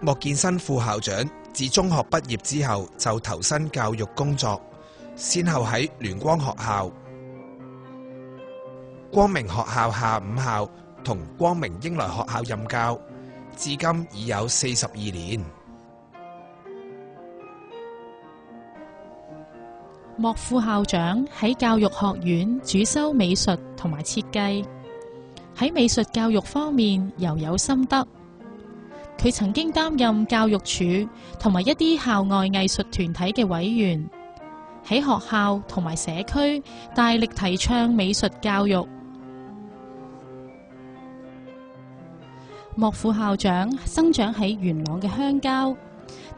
莫建新副校長自中學畢業之後就投身教育工作，先後喺聯光學校、光明學校下午校同光明英來學校任教，至今已有42年。莫副校長喺教育學院主修美術同埋設計，喺美術教育方面又有心得。佢曾經擔任教育署同埋一啲校外藝術團體嘅委員，喺學校同埋社區大力提倡美術教育。莫副校長生長喺元朗嘅鄉郊，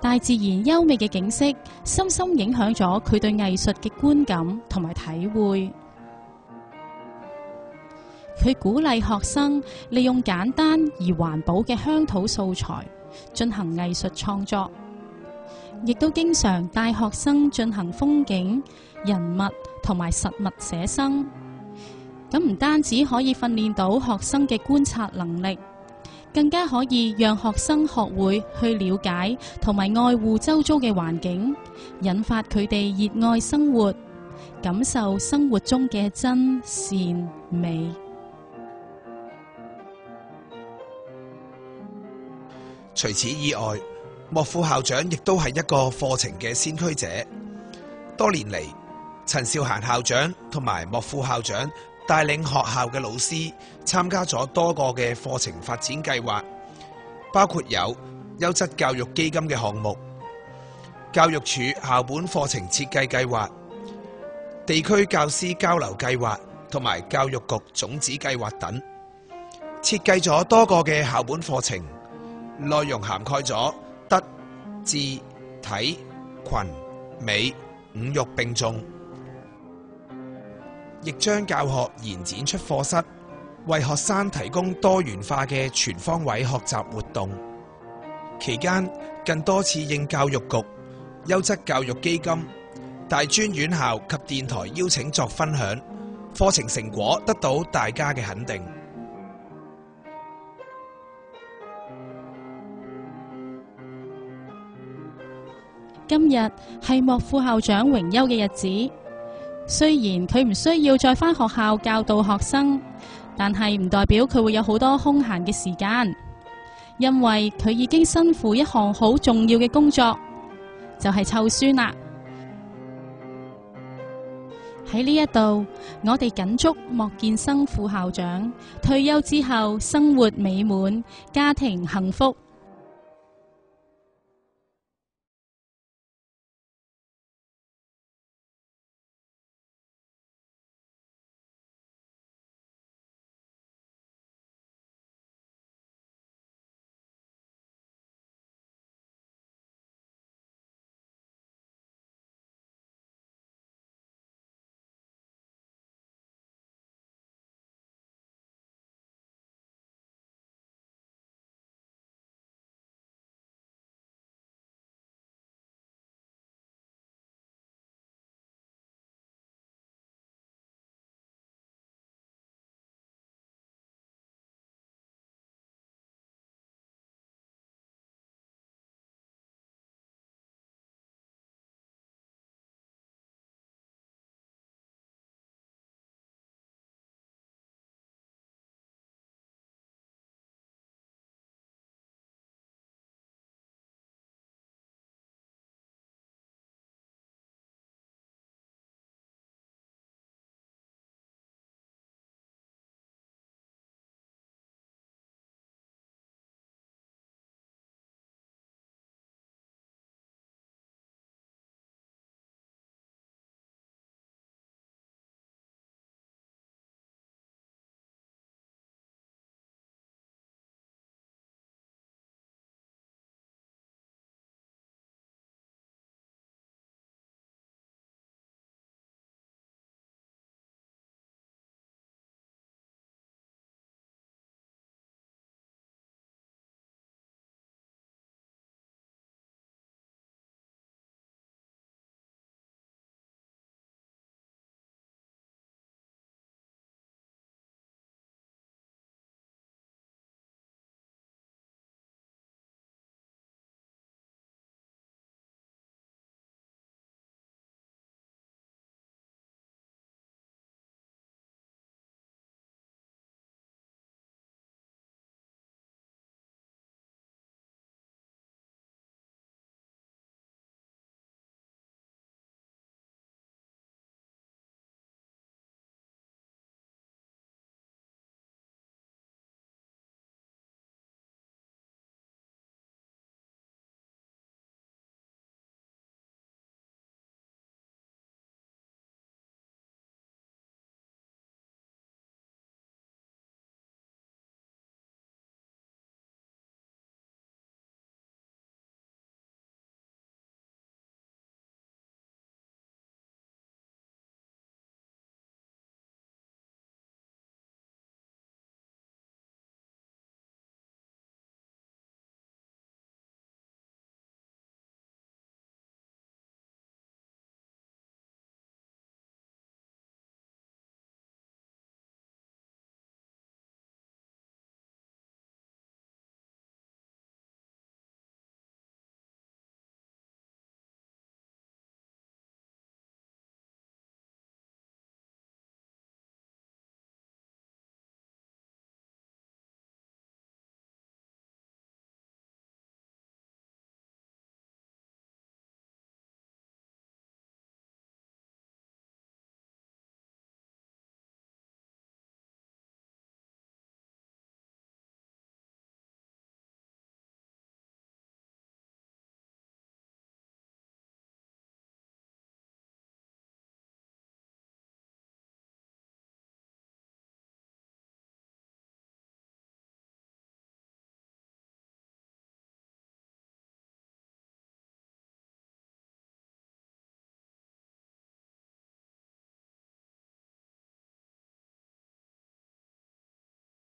大自然優美嘅景色深深影響咗佢對藝術嘅觀感同埋體會。佢鼓勵學生利用簡單而環保嘅鄉土素材進行藝術創作，亦都經常帶學生進行風景、人物同埋實物寫生。咁唔單止可以訓練到學生嘅觀察能力，更加可以讓學生學會去了解同埋愛護周遭嘅環境，引發佢哋熱愛生活，感受生活中嘅真善美。除此以外，莫副校長亦都係一個課程嘅先驅者。多年嚟，陳兆嫻校長同埋莫副校長帶領學校嘅老師參加咗多個嘅課程發展計劃，包括有優質教育基金嘅項目、教育署校本課程設計計劃、地區教師交流計劃同埋教育局種子計劃等，設計咗多個嘅校本課程，內容涵蓋咗德、智、體、群、美五育並重，亦將教學延展出課室，為學生提供多元化嘅全方位學習活動。期間更多次應教育局、優質教育基金、大專院校及電台邀請作分享，課程成果得到大家嘅肯定。今日係莫副校長榮休嘅日子，雖然佢唔需要再返學校教導學生，但係唔代表佢會有好多空閒嘅時間，因為佢已經身負一項好重要嘅工作，就係湊孫啦。喺呢一度，我哋謹祝莫建生副校長退休之後生活美滿，家庭幸福。